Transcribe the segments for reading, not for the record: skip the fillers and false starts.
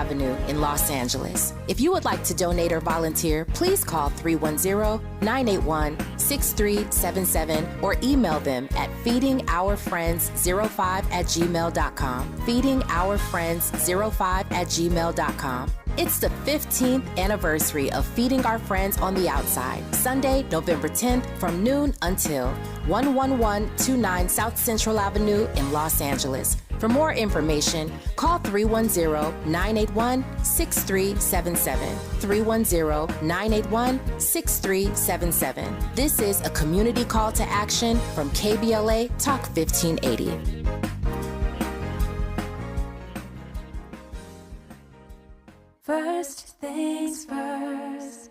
Avenue in Los Angeles. If you would like to donate or volunteer, please call 310-981-6377 or email them at feedingourfriends05@gmail.com. feedingourfriends05@gmail.com. It's the 15th anniversary of Feeding Our Friends on the Outside, Sunday, November 10th from noon until 11129 South Central Avenue in Los Angeles. For more information, call 310-981-6377, 310-981-6377. This is a community call to action from KBLA Talk 1580. First things first.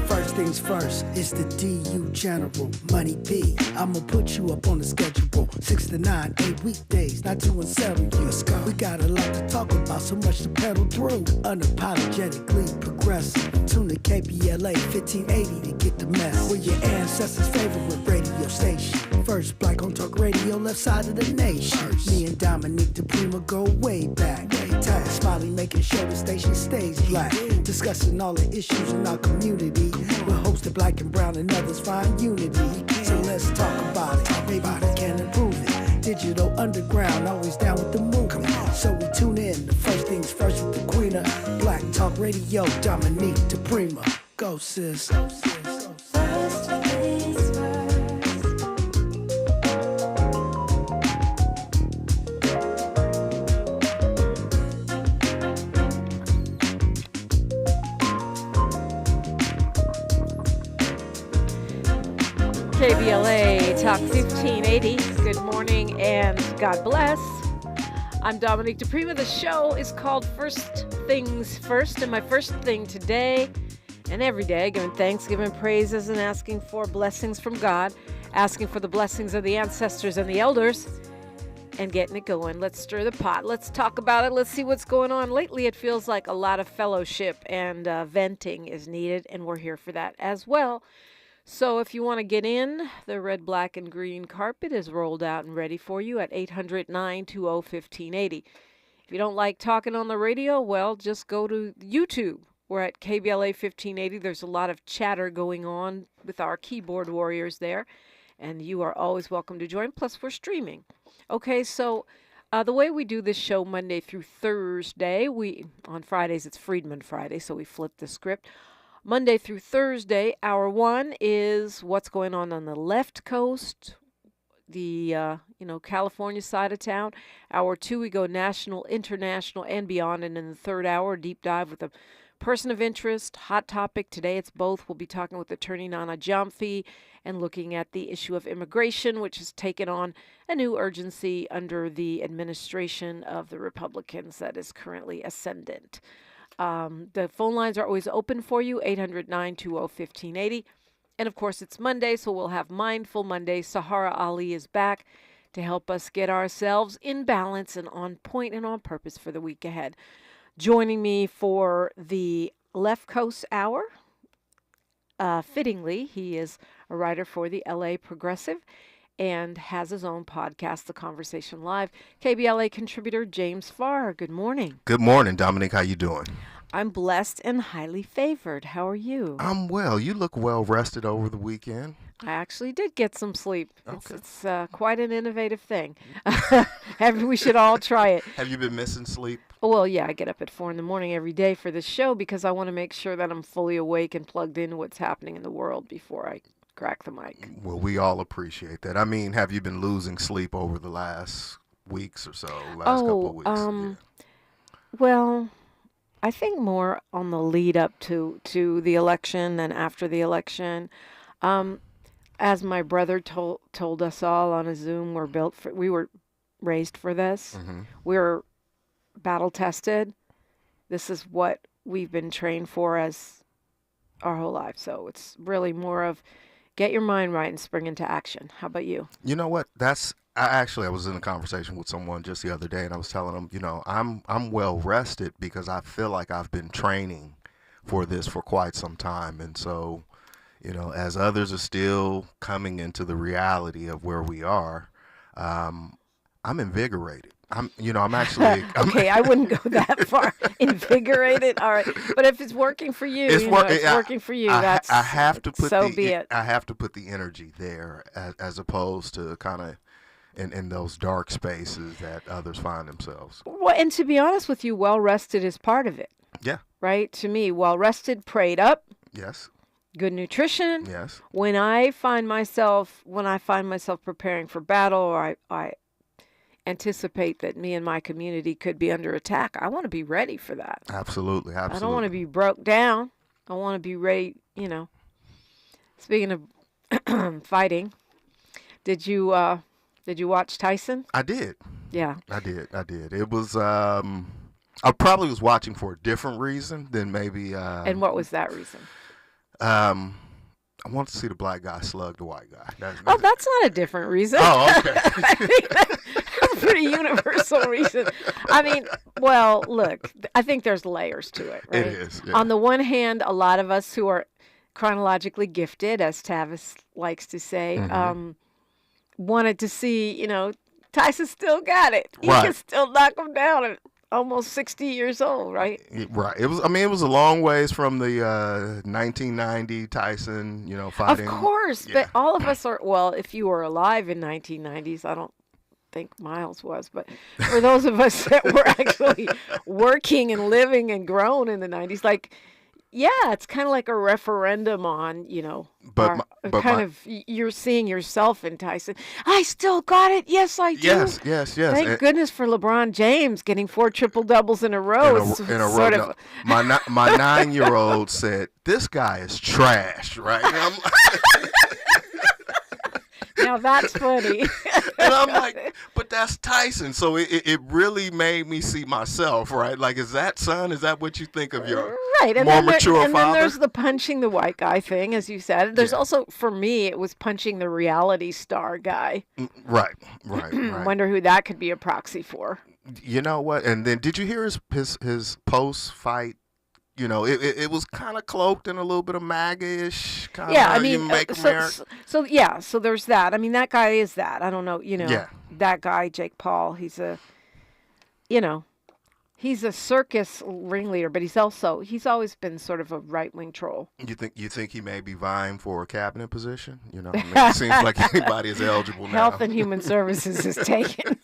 First things first, it's the DU General, Money B. I'ma put you up on the schedule, 6 to 9, 8 weekdays, not 2 and 7. Let's go. We got a lot to talk about, so much to pedal through. Unapologetically progressive. Tune to KBLA 1580 to get the mess. We're your ancestors' favorite radio station. First black on talk radio, left side of the nation. Me and Dominique DiPrima go way back. Tag Smiley making sure the station stays black. Discussing all the issues in our community. We're hosted black and brown and others find unity. So let's talk about it. Maybe we can improve it. Digital underground, always down with the move. So we tune in to First Things First with the Queen of Black Talk Radio, Dominique DiPrima. Go sis. Go sis. First things first. KBLA Talk 1580. Good morning and God bless. I'm Dominique DiPrima. The show is called First Things First, and my first thing today and every day, giving thanks, giving praises, and asking for blessings from God, asking for the blessings of the ancestors and the elders, and getting it going. Let's stir the pot. Let's talk about it. Let's see what's going on. Lately, it feels like a lot of fellowship and venting is needed, and we're here for that as well. So if you want to get in, the red, black, and green carpet is rolled out and ready for you at 800-920-1580. If you don't like talking on the radio, well, just go to YouTube. We're at KBLA 1580. There's a lot of chatter going on with our keyboard warriors there, and you are always welcome to join. Plus, we're streaming. Okay, so the way we do this show Monday through Thursday, on Fridays it's Freedman Friday, so we flip the script. Monday through Thursday, hour one is what's going on the left coast, the California side of town. Hour two, we go national, international, and beyond. And in the third hour, deep dive with a person of interest, hot topic. Today it's both. We'll be talking with attorney Nana Jamphi and looking at the issue of immigration, which has taken on a new urgency under the administration of the Republicans that is currently ascendant. The phone lines are always open for you, 800-920-1580. And, of course, it's Monday, so we'll have Mindful Monday. Sahara Ali is back to help us get ourselves in balance and on point and on purpose for the week ahead. Joining me for the Left Coast Hour, fittingly, he is a writer for the LA Progressive and has his own podcast, The Conversation Live. KBLA Contributor James Farr, good morning. Good morning, Dominique. How you doing? I'm blessed and highly favored. How are you? I'm well. You look well rested over the weekend. I actually did get some sleep. Okay. It's quite an innovative thing. We should all try it. Have you been missing sleep? Well, yeah, I get up at 4 a.m. every day for this show because I want to make sure that I'm fully awake and plugged into what's happening in the world before I crack the mic. Well, we all appreciate that. I mean, have you been losing sleep over the last weeks or so, couple of weeks? Yeah. Well, I think more on the lead up to the election than after the election. As my brother told us all on a Zoom, we were raised for this. Mm-hmm. We're battle tested. This is what we've been trained for as our whole life. So it's really more of get your mind right and spring into action. How about you? You know what? I was in a conversation with someone just the other day, and I was telling them, I'm well rested because I feel like I've been training for this for quite some time. And so as others are still coming into the reality of where we are, I'm invigorated. I'm actually okay. I wouldn't go that far. Invigorated. All right, but if it's working for you, it's working for you. I have to put so be it. I have to put the energy there as opposed to kind of in those dark spaces that others find themselves. Well, and to be honest with you, well rested is part of it. Yeah. Right. To me, well rested, prayed up. Yes. Good nutrition. Yes. When I find myself preparing for battle, or I anticipate that me and my community could be under attack, I want to be ready for that. Absolutely. I don't want to be broke down. I want to be ready, Speaking of fighting, did you watch Tyson? I did. Yeah. I did. It was I probably was watching for a different reason than maybe and what was that reason? I wanted to see the black guy slug the white guy. That's not a different reason. Oh, okay. That's a pretty universal reason. I mean, well, look, I think there's layers to it, right? It is. Yeah. On the one hand, a lot of us who are chronologically gifted, as Tavis likes to say, wanted to see, Tyson still got it. He can still knock him down at almost 60 years old, right? Right. It was a long ways from the 1990 Tyson, fighting. Of course, but all of us are, well, if you were alive in 1990s, I don't think Miles was, but for those of us that were actually working and living and grown in the 90s, like, yeah, it's kind of like a referendum on, you're seeing yourself in Tyson. I still got it. Yes, I do. Yes. Thank goodness for LeBron James getting 4 triple doubles in a row. In a row. No, my 9-year-old said, "This guy is trash," right? And I'm like, now that's funny. And I'm like, but that's Tyson. So it really made me see myself, right? Like, is that what you think of your more mature father? And then there's the punching the white guy thing, as you said. There's also, for me, it was punching the reality star guy. Right. Wonder who that could be a proxy for. You know what? And then did you hear his post-fight? It was kind of cloaked in a little bit of MAGA-ish kind of. Yeah, I mean, so so there's that. I mean, that guy is that. I don't know, that guy, Jake Paul, he's a circus ringleader, but he's always been sort of a right-wing troll. You think he may be vying for a cabinet position? It seems like anybody is eligible now. Health and Human Services is taken.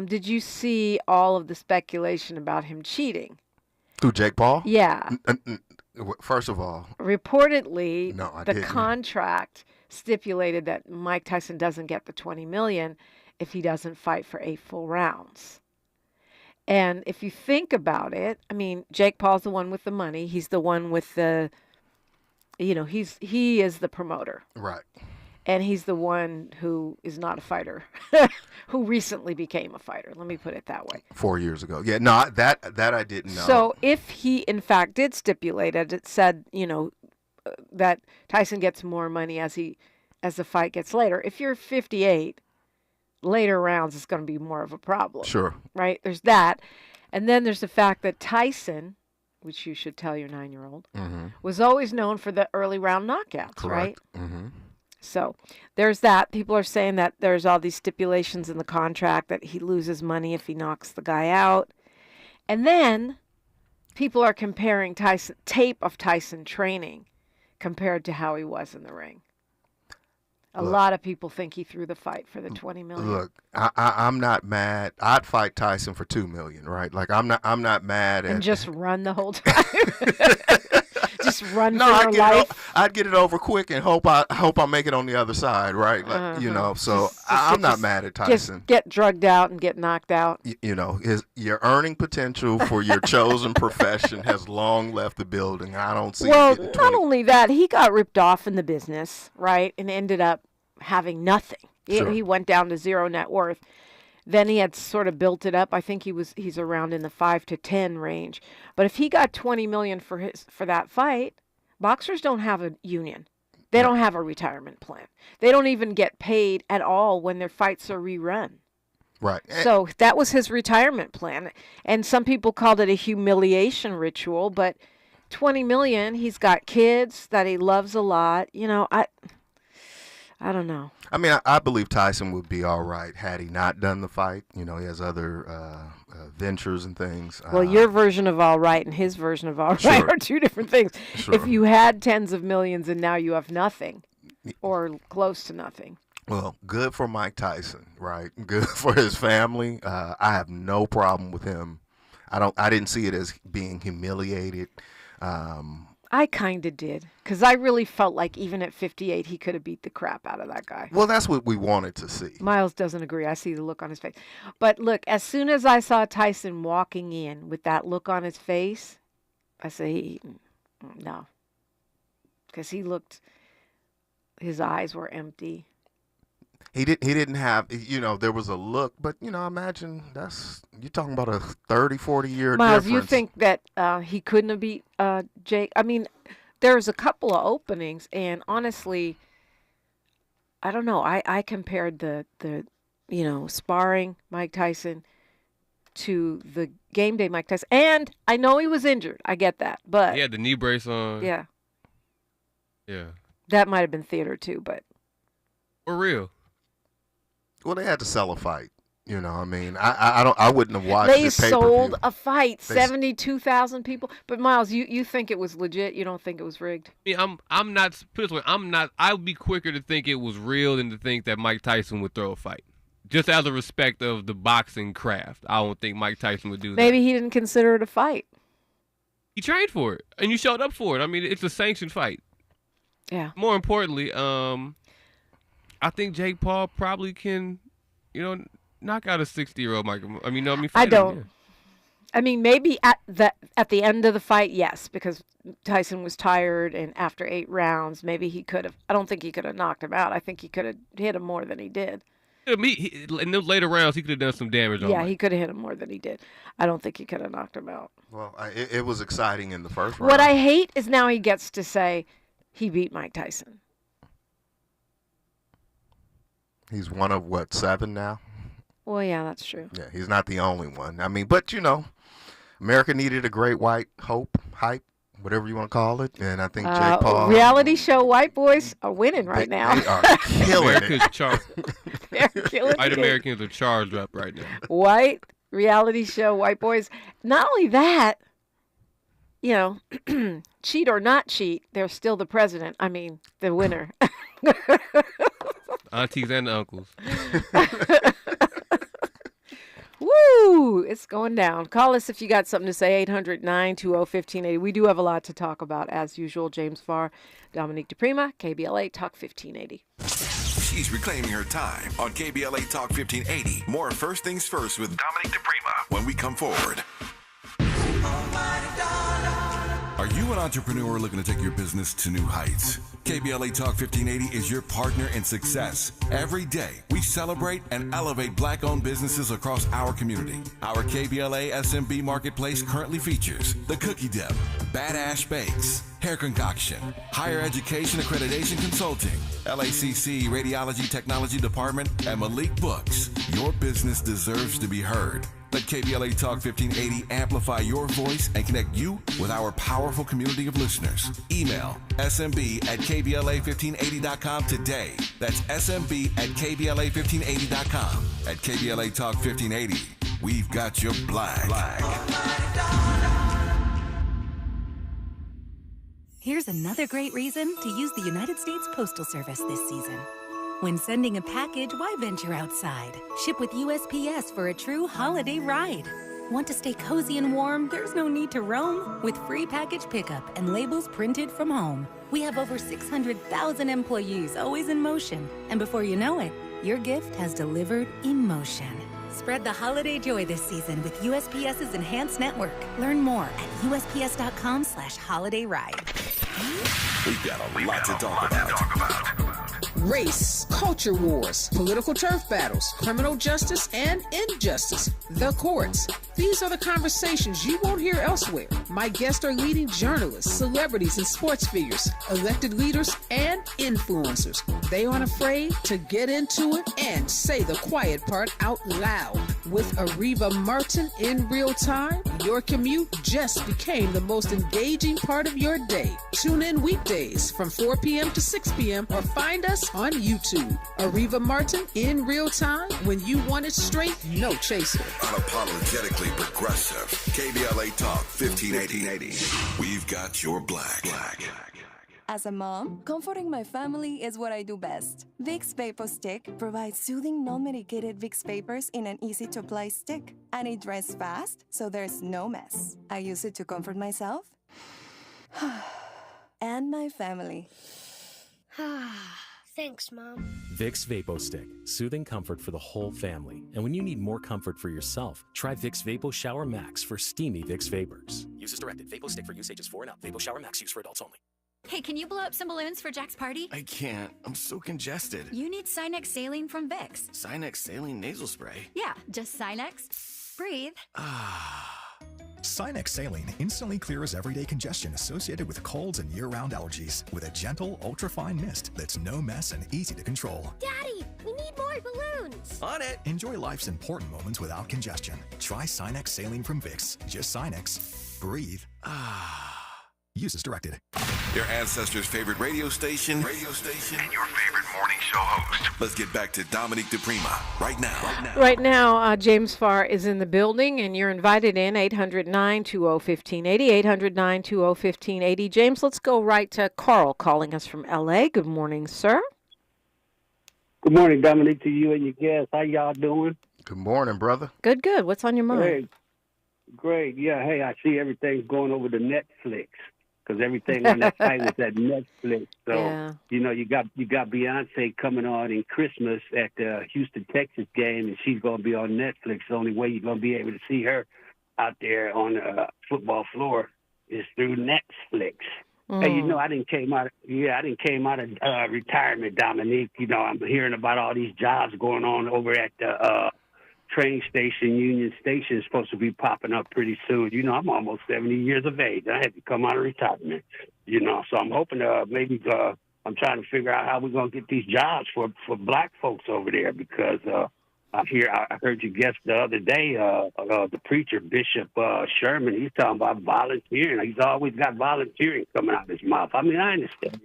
Did you see all of the speculation about him cheating? Through Jake Paul? Yeah. First of all, reportedly, no, I the didn't. contract stipulated that Mike Tyson doesn't get the $20 million if he doesn't fight for 8 full rounds. And if you think about it, I mean, Jake Paul's the one with the money. He's the one with the, he is the promoter. Right. And he's the one who is not a fighter, who recently became a fighter. Let me put it that way. 4 years ago. Yeah, no, that I didn't know. So if he, in fact, did stipulate it, it said, that Tyson gets more money as the fight gets later. If you're 58, later rounds is going to be more of a problem. Sure. Right? There's that. And then there's the fact that Tyson, which you should tell your 9-year-old, was always known for the early round knockouts, correct. Right? Mm-hmm. So there's that. People are saying that there's all these stipulations in the contract that he loses money if he knocks the guy out. And then people are comparing tape of Tyson training compared to how he was in the ring. A lot of people think he threw the fight for the $20 million. Look, I'm not mad. I'd fight Tyson for $2 million, right? Like I'm not mad at. And just run the whole time. Just run for your life. I'd get it over quick and hope I make it on the other side, right? Like, So I'm not mad at Tyson. Just get drugged out and get knocked out. Your earning potential for your chosen profession has long left the building. I don't see. Well, not only that, he got ripped off in the business, right, and ended up having nothing. Sure. He went down to zero net worth. Then he had sort of built it up. I think he's around in the 5 to 10 range. But if he got $20 million for that fight, boxers don't have a union. They don't have a retirement plan. They don't even get paid at all when their fights are rerun. Right. So that was his retirement plan. And some people called it a humiliation ritual, but $20 million, he's got kids that he loves a lot. You know, I don't know. I mean, I believe Tyson would be all right had he not done the fight. You know, he has other ventures and things. Well, your version of all right and his version of all right are two different things. Sure. If you had tens of millions and now you have nothing or close to nothing. Well, good for Mike Tyson, right? Good for his family. I have no problem with him. I didn't see it as being humiliated. I kind of did, because I really felt like even at 58, he could have beat the crap out of that guy. Well, that's what we wanted to see. Miles doesn't agree. I see the look on his face. But look, as soon as I saw Tyson walking in with that look on his face, I say, no. Because his eyes were empty. He didn't have, there was a look, but, imagine you're talking about a 30, 40-year Miles, difference. you think that he couldn't have beat Jake? I mean, there's a couple of openings, and honestly, I don't know. I compared the sparring Mike Tyson to the game day Mike Tyson. And I know he was injured. I get that. But he had the knee brace on. Yeah. Yeah. That might have been theater, too, but. For real. Well, they had to sell a fight. I wouldn't have watched They the pay-per-view. sold a fight, 72,000 people. But Miles, you think it was legit? You don't think it was rigged? I mean, I'm not. Put it this way, I'm not. I would be quicker to think it was real than to think that Mike Tyson would throw a fight. Just out of respect of the boxing craft, I don't think Mike Tyson would do that. Maybe he didn't consider it a fight. He trained for it, and you showed up for it. I mean, it's a sanctioned fight. Yeah. More importantly, I think Jake Paul probably can, knock out a 60-year-old Mike. I don't. Yeah. I mean, maybe at the end of the fight, yes, because Tyson was tired, and after 8 rounds, maybe he could have. I don't think he could have knocked him out. I think he could have hit him more than he did. In those later rounds, he could have done some damage. Yeah, he could have hit him more than he did. I don't think he could have knocked him out. Well, it was exciting in the first round. What I hate is now he gets to say he beat Mike Tyson. He's one of, 7 now? Well, yeah, that's true. Yeah, he's not the only one. I mean, but, America needed a great white hype, whatever you want to call it. And I think Jake Paul. Reality show white boys are winning right now. They are killing it. They're killing White it. Americans are charged up right now. White reality show white boys. Not only that, cheat or not cheat, they're still the president. I mean, the winner. Aunties and uncles. Woo! It's going down. Call us if you got something to say, 800-920-1580. We do have a lot to talk about, as usual. James Farr, Dominique DiPrima, KBLA Talk 1580. She's reclaiming her time on KBLA Talk 1580. More First Things First with Dominique DiPrima when we come forward. Are you an entrepreneur looking to take your business to new heights? KBLA Talk 1580 is your partner in success. Every day, we celebrate and elevate Black-owned businesses across our community. Our KBLA SMB Marketplace currently features The Cookie Dip, Badass Bakes, Hair Concoction, Higher Education Accreditation Consulting, LACC Radiology Technology Department, and Malik Books. Your business deserves to be heard. Let KBLA Talk 1580 amplify your voice and connect you with our powerful community of listeners. Email smb@kbla1580.com today. That's smb@kbla1580.com. At KBLA Talk 1580, we've got your black. Here's another great reason to use the United States Postal Service this season. When sending a package, why venture outside? Ship with USPS for a true holiday ride. Want to stay cozy and warm? There's no need to roam. With free package pickup and labels printed from home. We have over 600,000 employees always in motion. And before you know it, your gift has delivered emotion. Spread the holiday joy this season with USPS's enhanced network. Learn more at USPS.com/holiday ride. We've got a lot to talk about. Race, culture wars, political turf battles, criminal justice, and injustice. The courts. These are the conversations you won't hear elsewhere. My guests are leading journalists, celebrities, and sports figures, elected leaders, and influencers. They aren't afraid to get into it and say the quiet part out loud. With Ariva Martin in real time, your commute just became the most engaging part of your day. Tune in weekdays from 4 p.m. to 6 p.m. or find us on YouTube. Ariva Martin in real time, when you want it straight, no chaser. Unapologetically progressive. KBLA Talk 1580. We've got your black. As a mom, comforting my family is what I do best. Vicks Vapo Stick provides soothing, non-medicated Vicks vapors in an easy-to-apply stick. And it dries fast, so there's no mess. I use it to comfort myself and my family. Thanks, Mom. Vicks Vapo Stick, soothing comfort for the whole family. And when you need more comfort for yourself, try Vicks Vapo Shower Max for steamy Vicks vapors. Use as directed. Vapo Stick for use ages 4 and up. Vapo Shower Max use for adults only. Hey, can you blow up some balloons for Jack's party? I can't. I'm so congested. You need Sinex Saline from Vicks. Sinex Saline nasal spray? Yeah, just Sinex. Breathe. Sinex Saline instantly clears everyday congestion associated with colds and year-round allergies with a gentle, ultra-fine mist that's no mess and easy to control. Daddy, we need more balloons. On it. Enjoy life's important moments without congestion. Try Sinex Saline from Vicks. Just Sinex. Breathe. Use as directed. Your ancestors' favorite radio station, and your favorite morning show host. Let's get back to Dominique DiPrima right now. Right now, James Farr is in the building, and you're invited in 800-920-1580, 800-920-1580. James, let's go right to Carl calling us from L.A. Good morning, sir. Good morning, Dominique, to you and your guests. How y'all doing? Good morning, brother. Good. What's on your mind? Great. Yeah, hey, I see everything's going over to Netflix. Because everything on that site was at Netflix. So, yeah. You know, you got Beyonce coming on in Christmas at the Houston, Texas game, and she's going to be on Netflix. The only way you're going to be able to see her out there on the football floor is through Netflix. Hey, you know, I didn't came out of retirement, Dominique. You know, I'm hearing about all these jobs going on over at the train station, Union Station is supposed to be popping up pretty soon. You know, I'm almost 70 years of age. I had to come out of retirement, you know, so I'm hoping maybe I'm trying to figure out how we're going to get these jobs for black folks over there because I heard you guest the other day, the preacher, Bishop Sherman, he's talking about volunteering. He's always got volunteering coming out of his mouth. I mean, I understand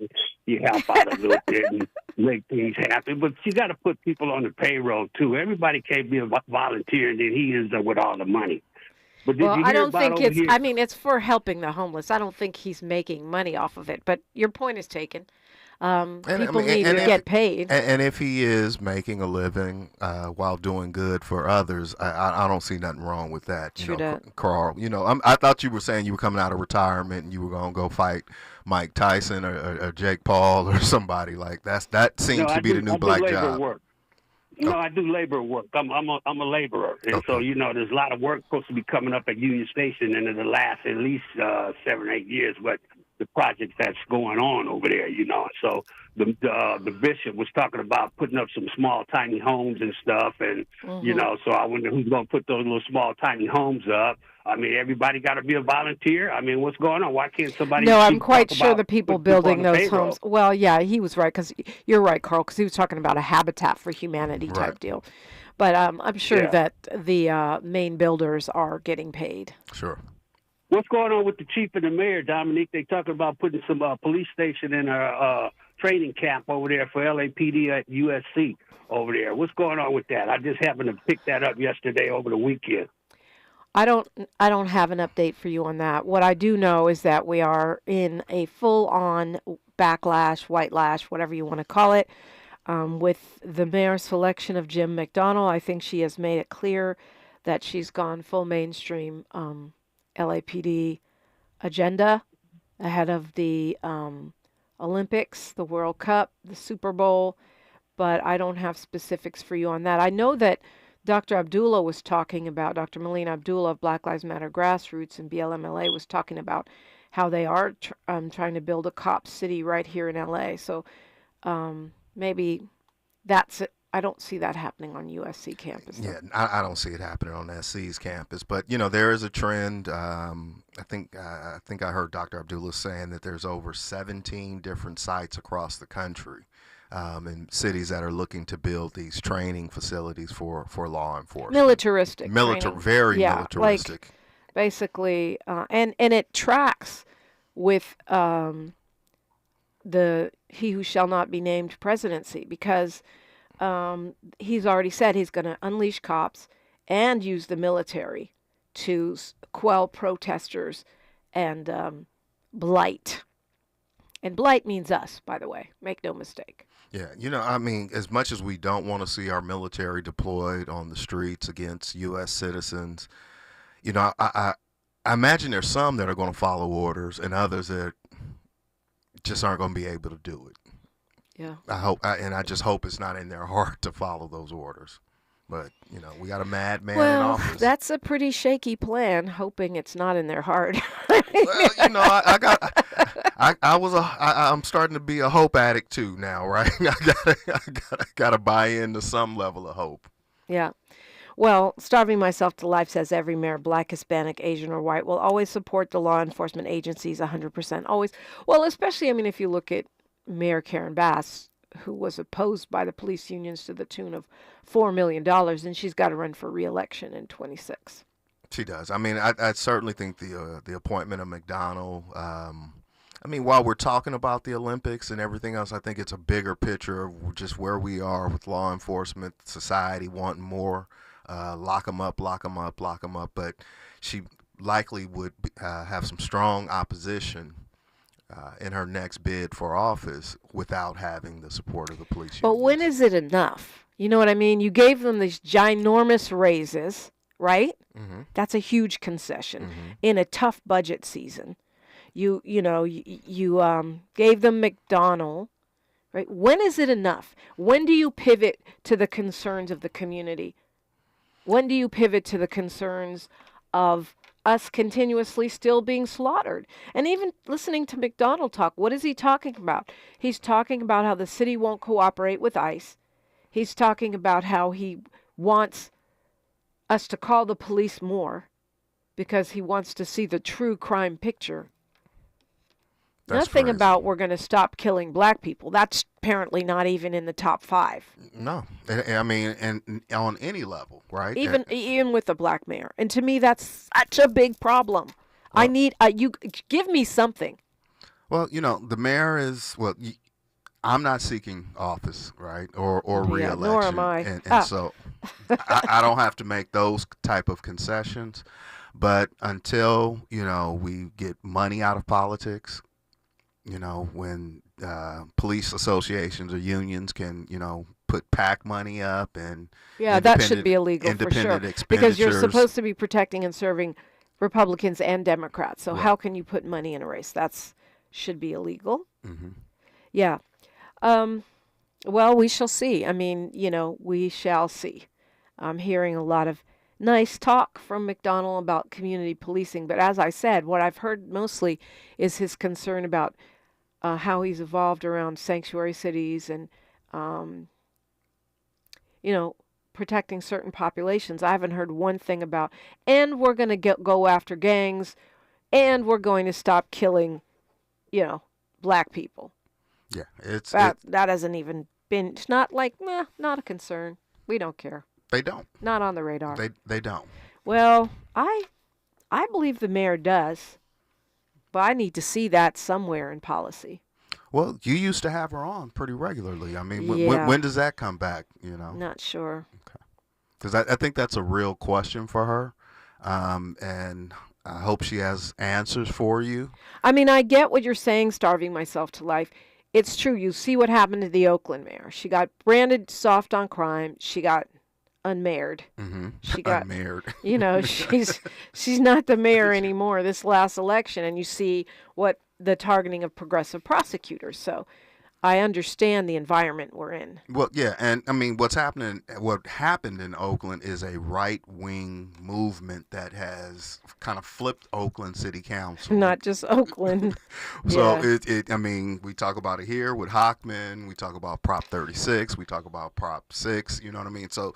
you help out a little bit and make things happen, but you got to put people on the payroll, too. Everybody can't be a volunteer, and then he ends up with all the money. But I don't think it's for helping the homeless. I don't think he's making money off of it, but your point is taken. People need to get paid. And if he is making a living while doing good for others, I don't see nothing wrong with that. True that. Carl, you know, I thought you were saying you were coming out of retirement and you were going to go fight Mike Tyson or Jake Paul or somebody like that. That seems to be the new black job. Work. No, I do labor work. I'm a laborer, and so you know, there's a lot of work supposed to be coming up at Union Station, and it'll last at least 7 or 8 years. But the project that's going on over there, you know, so the bishop was talking about putting up some small, tiny homes and stuff, and you know, so I wonder who's going to put those little small, tiny homes up. I mean, everybody got to be a volunteer. I mean, what's going on? Why can't somebody? No, I'm quite sure the people building those homes. Well, yeah, he was right because you're right, Carl, because he was talking about a Habitat for Humanity type deal. But I'm sure that the main builders are getting paid. Sure. What's going on with the chief and the mayor, Dominique? They talking about putting some police station in a training camp over there for LAPD at USC over there. What's going on with that? I just happened to pick that up yesterday over the weekend. I don't have an update for you on that. What I do know is that we are in a full-on backlash, white lash, whatever you want to call it, with the mayor's selection of Jim McDonnell. I think she has made it clear that she's gone full mainstream LAPD agenda ahead of the Olympics, the World Cup, the Super Bowl, but I don't have specifics for you on that. I know that Dr. Abdullah was talking about, Dr. Melina Abdullah of Black Lives Matter Grassroots and BLMLA was talking about how they are trying to build a cop city right here in LA. So maybe that's it. I don't see that happening on USC campus. Yeah, I don't see it happening on SC's campus. But, there is a trend. I think I heard Dr. Abdullah saying that there's over 17 different sites across the country in cities that are looking to build these training facilities for law enforcement. Militaristic. Very militaristic. Like basically, and it tracks with the he who shall not be named presidency, because he's already said he's going to unleash cops and use the military to quell protesters and blight. And blight means us, by the way. Make no mistake. Yeah, as much as we don't want to see our military deployed on the streets against U.S. citizens, I imagine there's some that are going to follow orders and others that just aren't going to be able to do it. Yeah. I just hope it's not in their heart to follow those orders. But, we got a madman in office. That's a pretty shaky plan, hoping it's not in their heart. I'm starting to be a hope addict too now, right? I gotta buy into some level of hope. Yeah. Well, Starving Myself to Life says every mayor, Black, Hispanic, Asian, or white, will always support the law enforcement agencies 100%. Always. Well, especially, if you look at Mayor Karen Bass, who was opposed by the police unions to the tune of $4 million, and she's got to run for re-election in 26. She does. I certainly think the appointment of McDonnell, while we're talking about the Olympics and everything else, I think it's a bigger picture of just where we are with law enforcement, society wanting more, lock them up. But she likely would have some strong opposition in her next bid for office without having the support of the police. But when is it enough? You know what I mean? You gave them these ginormous raises, right? Mm-hmm. That's a huge concession in a tough budget season. You gave them McDonnell, right? When is it enough? When do you pivot to the concerns of the community? When do you pivot to the concerns of us continuously still being slaughtered? And even listening to McDonnell talk, what is he talking about? He's talking about how the city won't cooperate with ICE. He's talking about how he wants us to call the police more because he wants to see the true crime picture. That's Nothing crazy. about we're going to stop killing black people. That's apparently not even in the top 5. No, and on any level, right? Even with the black mayor. And to me, that's such a big problem. Well, I need you give me something. Well, the mayor is I'm not seeking office, right, or re-election, nor am I. And so I don't have to make those type of concessions. But until we get money out of politics. When police associations or unions can, put PAC money up and that should be illegal for sure, because you're supposed to be protecting and serving Republicans and Democrats. So how can you put money in a race? That's should be illegal. Mm-hmm. Yeah. Well, we shall see. We shall see. I'm hearing a lot of nice talk from McDonnell about community policing, but as I said, what I've heard mostly is his concern about how he's evolved around sanctuary cities and, protecting certain populations. I haven't heard one thing about, and we're going to go after gangs, and we're going to stop killing, black people. Yeah, that hasn't even been. It's not like, not a concern. We don't care. They don't. Not on the radar. They don't. Well, I believe the mayor does. But I need to see that somewhere in policy. Well, you used to have her on pretty regularly. When does that come back? Not sure. Okay. Because I think that's a real question for her, and I hope she has answers for you. I get what you're saying, Starving Myself to Life. It's true. You see what happened to the Oakland mayor. She got branded soft on crime. She got unmayored. Mm-hmm. She got unmayored. she's not the mayor anymore this last election, and you see what the targeting of progressive prosecutors. So I understand the environment we're in. Well, yeah, and I mean, what happened in Oakland is a right-wing movement that has kind of flipped Oakland City Council. Not just Oakland. So Yeah. I mean, we talk about it here with Hochman. We talk about Prop 36. We talk about Prop 6. You know what I mean? So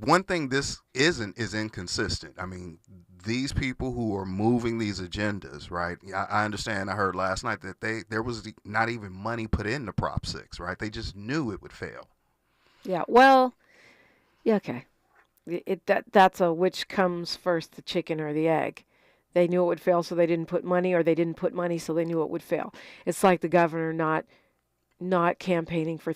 one thing this isn't is inconsistent. I mean, these people who are moving these agendas, right? I understand. I heard last night that there was not even money put into Prop 6, right? They just knew it would fail. Yeah. Well. Yeah. Okay. That's a which comes first, the chicken or the egg. They knew it would fail, so they didn't put money, or they didn't put money, so they knew it would fail. It's like the governor not campaigning for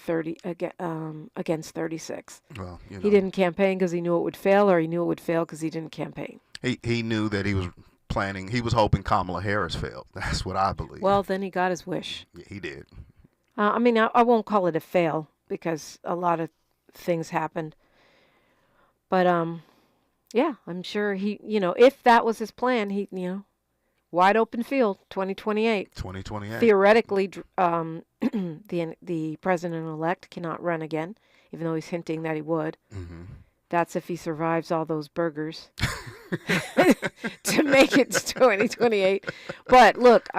against 36. Well, you know, he didn't campaign because he knew it would fail, or he knew it would fail because he didn't campaign. He knew that he was planning. He was hoping Kamala Harris failed. That's what I believe. Well, then he got his wish. Yeah, he did. I mean, I won't call it a fail because a lot of things happened. But yeah, I'm sure he, if that was his plan, he, wide open field, 2028. 2028. Theoretically, the president-elect cannot run again, even though he's hinting that he would. Mm-hmm. That's if he survives all those burgers to make it to 2028. But look,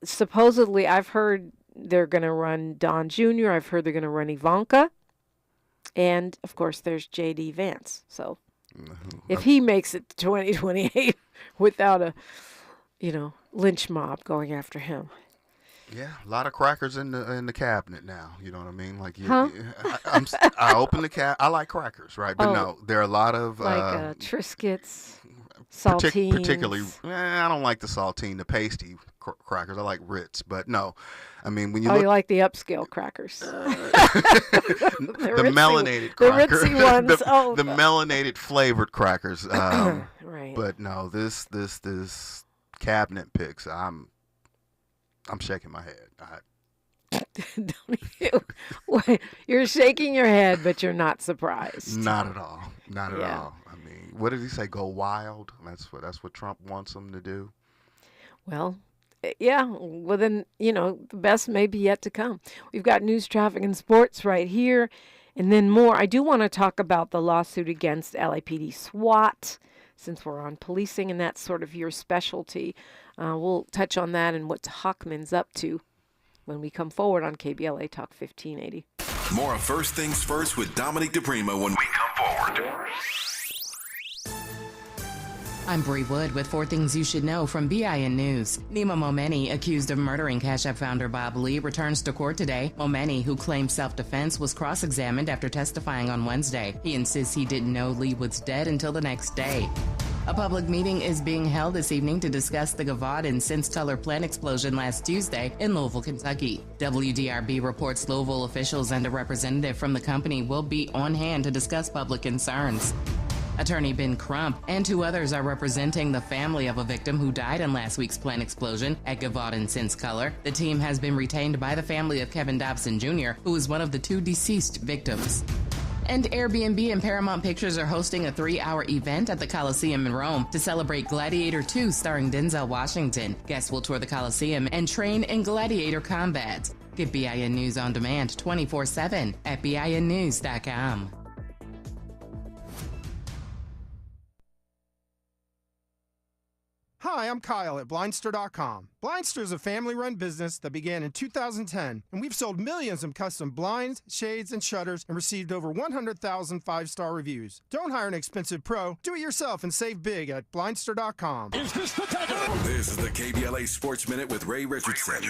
supposedly I've heard they're going to run Don Jr. I've heard they're going to run Ivanka. And, of course, there's J.D. Vance. So if he makes it to 2028 without a, lynch mob going after him. Yeah, a lot of crackers in the cabinet now. You know what I mean? Like, I open the cab. I like crackers, right? But no, there are a lot of like Triscuits, saltines. Particularly, I don't like the saltine, the pasty crackers. I like Ritz, but no, I mean when you look, you like the upscale crackers, the melanated crackers, the ritzy ones. the melanated flavored crackers. Right. But no, this cabinet picks. I'm shaking my head. You're shaking your head, but you're not surprised. Not at all. Not at all. I mean, what did he say? Go wild. That's what Trump wants them to do. Well, yeah. Well, then the best may be yet to come. We've got news, traffic, and sports right here, and then more. I do want to talk about the lawsuit against LAPD SWAT, since we're on policing and that's sort of your specialty. We'll touch on that and what Hochman's up to when we come forward on KBLA Talk 1580. More of First Things First with Dominique DiPrima when we come forward. I'm Bree Wood with 4 things you should know from BIN News. Nima Momeni, accused of murdering Cash App founder Bob Lee, returns to court today. Momeni, who claimed self-defense, was cross-examined after testifying on Wednesday. He insists he didn't know Lee was dead until the next day. A public meeting is being held this evening to discuss the Gavotte and Sense Color plant explosion last Tuesday in Louisville, Kentucky. WDRB reports Louisville officials and a representative from the company will be on hand to discuss public concerns. Attorney Ben Crump and 2 others are representing the family of a victim who died in last week's plant explosion at Gavotte and Sense Color. The team has been retained by the family of Kevin Dobson Jr., who is one of the 2 deceased victims. And Airbnb and Paramount Pictures are hosting a 3-hour event at the Coliseum in Rome to celebrate Gladiator 2 starring Denzel Washington. Guests will tour the Coliseum and train in gladiator combat. Get BIN News on demand 24/7 at BINnews.com. Hi, I'm Kyle at Blindster.com. Blindster is a family-run business that began in 2010, and we've sold millions of custom blinds, shades, and shutters and received over 100,000 5-star reviews. Don't hire an expensive pro. Do it yourself and save big at Blindster.com. Is this the tether? This is the KBLA Sports Minute with Ray Richardson.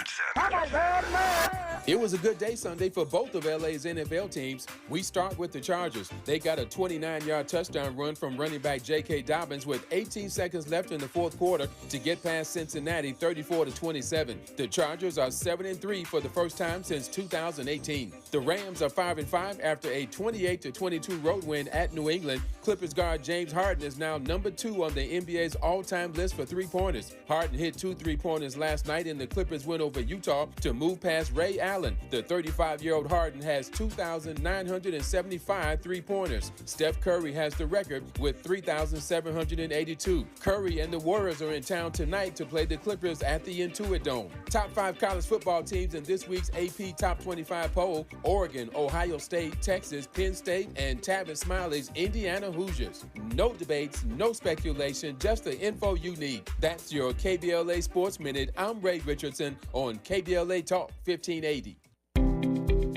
It was a good day Sunday for both of LA's NFL teams. We start with the Chargers. They got a 29-yard touchdown run from running back J.K. Dobbins with 18 seconds left in the fourth quarter to get past Cincinnati 34-27. The Chargers are 7-3 for the first time since 2018. The Rams are 5-5 after a 28-22 road win at New England. Clippers guard James Harden is now number 2 on the NBA's all-time list for three-pointers. Harden hit 2 3-pointers last night in the Clippers win over Utah to move past Ray Allen. The 35-year-old Harden has 2,975 three-pointers. Steph Curry has the record with 3,782. Curry and the Warriors are in town down tonight to play the Clippers at the Intuit Dome. Top 5 college football teams in this week's AP Top 25 poll: Oregon, Ohio State, Texas, Penn State, and Tavis Smiley's Indiana Hoosiers. No debates, no speculation, just the info you need. That's your KBLA Sports Minute. I'm Ray Richardson on KBLA Talk 1580.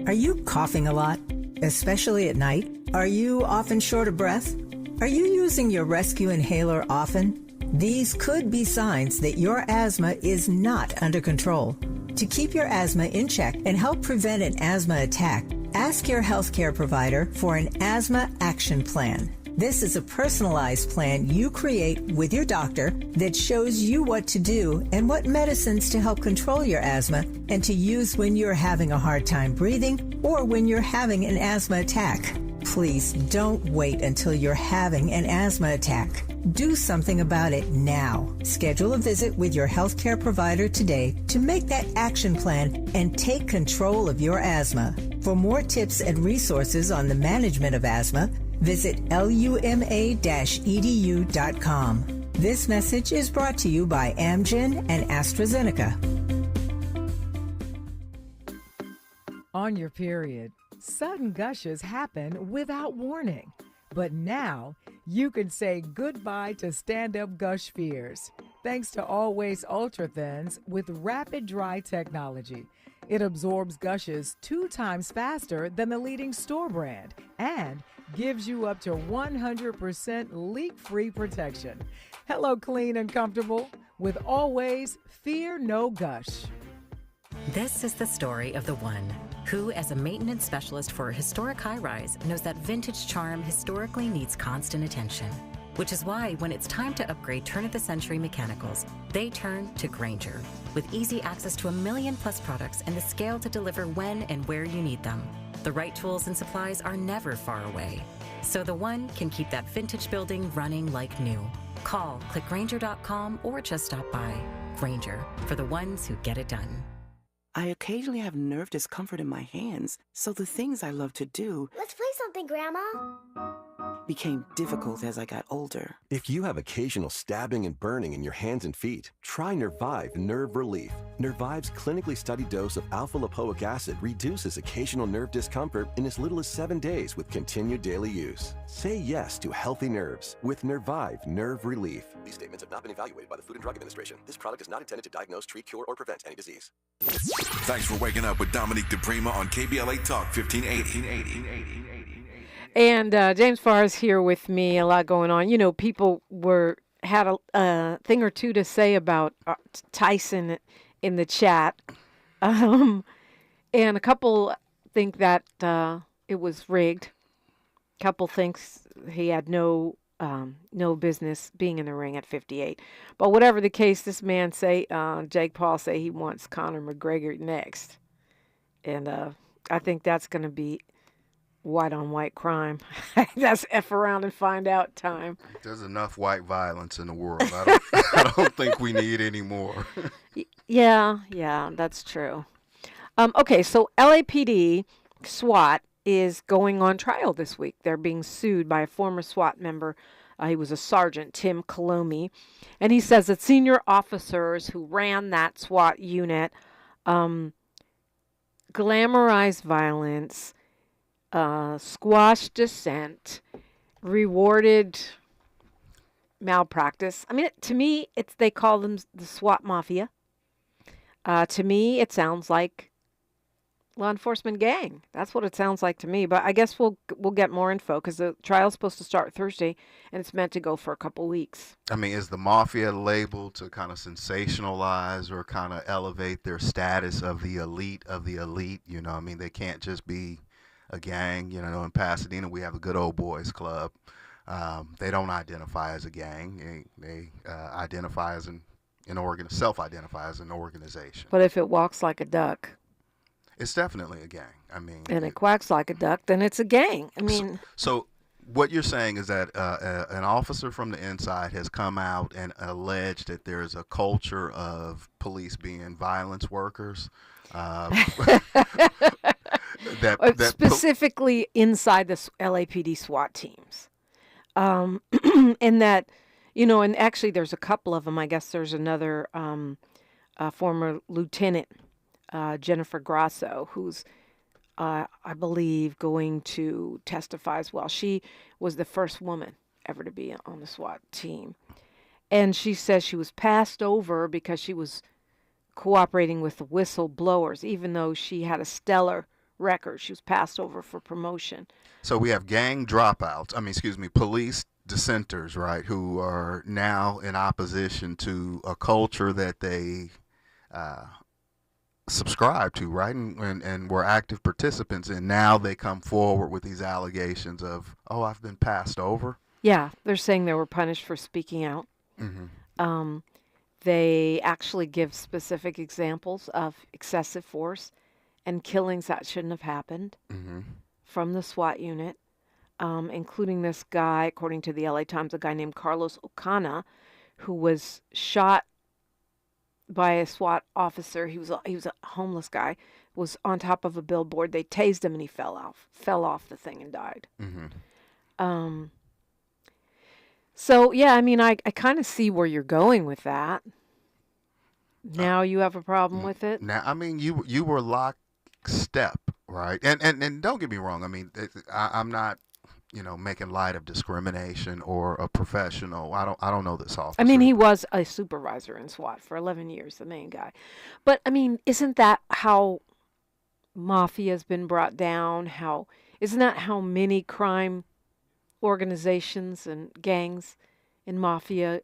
Are you coughing a lot, especially at night? Are you often short of breath? Are you using your rescue inhaler often? These could be signs that your asthma is not under control. To keep your asthma in check and help prevent an asthma attack, ask your healthcare provider for an asthma action plan. This is a personalized plan you create with your doctor that shows you what to do and what medicines to help control your asthma and to use when you're having a hard time breathing or when you're having an asthma attack. Please don't wait until you're having an asthma attack. Do something about it now. Schedule a visit with your healthcare provider today to make that action plan and take control of your asthma. For more tips and resources on the management of asthma, visit luma-edu.com. This message is brought to you by Amgen and AstraZeneca. On your period, sudden gushes happen without warning. But now, you can say goodbye to stand-up gush fears thanks to Always Ultra Thins with rapid dry technology. It absorbs gushes 2 times faster than the leading store brand and gives you up to 100% leak-free protection. Hello, clean and comfortable with Always Fear No Gush. This is the story of the one who, as a maintenance specialist for a historic high-rise, knows that vintage charm historically needs constant attention. Which is why when it's time to upgrade turn-of-the-century mechanicals, they turn to Grainger. With easy access to 1 million+ products and the scale to deliver when and where you need them. The right tools and supplies are never far away. So the one can keep that vintage building running like new. Call, click Grainger.com, or just stop by. Grainger, for the ones who get it done. I occasionally have nerve discomfort in my hands, so the things I love to do Let's play something, Grandma. became difficult as I got older. If you have occasional stabbing and burning in your hands and feet, try Nervive Nerve Relief. Nervive's clinically studied dose of alpha-lipoic acid reduces occasional nerve discomfort in as little as 7 days with continued daily use. Say yes to healthy nerves with Nervive Nerve Relief. These statements have not been evaluated by the Food and Drug Administration. This product is not intended to diagnose, treat, cure, or prevent any disease. Thanks for waking up with Dominique DiPrima on KBLA Talk 1580. And James Farr is here with me. A lot going on. You know, people had a thing or two to say about Tyson in the chat, and a couple think that it was rigged. A couple thinks he had no business being in the ring at 58. But whatever the case, this man Jake Paul say he wants Conor McGregor next, and I think that's going to be white on white crime. That's F around and find out time. There's enough white violence in the world. I don't think we need any more. Yeah, that's true. Okay, so LAPD SWAT is going on trial this week. They're being sued by a former SWAT member. He was a sergeant, Tim Colomi, and he says that senior officers who ran that SWAT unit glamorized violence, squashed dissent, rewarded malpractice. I mean, to me, they call them the SWAT Mafia. To me, it sounds like law enforcement gang. That's what it sounds like to me. But I guess we'll get more info because the trial's supposed to start Thursday, and it's meant to go for a couple weeks. I mean, is the Mafia labeled to kind of sensationalize or kind of elevate their status of the elite of the elite? You know, I mean, they can't just be a gang. You know, in Pasadena, we have a good old boys club. They don't identify as a gang. They identify as self-identify as an organization. But if it walks like a duck, it's definitely a gang. I mean, and it quacks like a duck, then it's a gang. I mean, so what you're saying is that an officer from the inside has come out and alleged that there's a culture of police being violence workers. Specifically inside the LAPD SWAT teams, and that, You know, and actually there's a couple of them. I guess there's another former lieutenant, Jennifer Grasso, who's, I believe, going to testify as well. She was the first woman ever to be on the SWAT team. And she says she was passed over because she was cooperating with the whistleblowers, even though she had a stellar record. She was passed over for promotion. So we have gang dropouts. Police dissenters, right, who are now in opposition to a culture that they subscribe to, right, and were active participants in. Now they come forward with these allegations of, I've been passed over. Yeah, they're saying they were punished for speaking out. Mm-hmm. They actually give specific examples of excessive force and killings that shouldn't have happened from the SWAT unit, including this guy, according to the LA Times, a guy named Carlos Ocana, who was shot by a SWAT officer. He was a homeless guy, was on top of a billboard. They tased him and he fell off the thing and died. So, yeah, I mean, I kind of see where you're going with that. Now you have a problem with it? Now, I mean, you were lockstep, right? And don't get me wrong. I mean, I'm not, making light of discrimination or a professional. I don't know this officer. I mean, he was a supervisor in SWAT for 11 years, the main guy. But, I mean, isn't that how mafia has been brought down? Isn't that how many crime organizations and gangs and mafia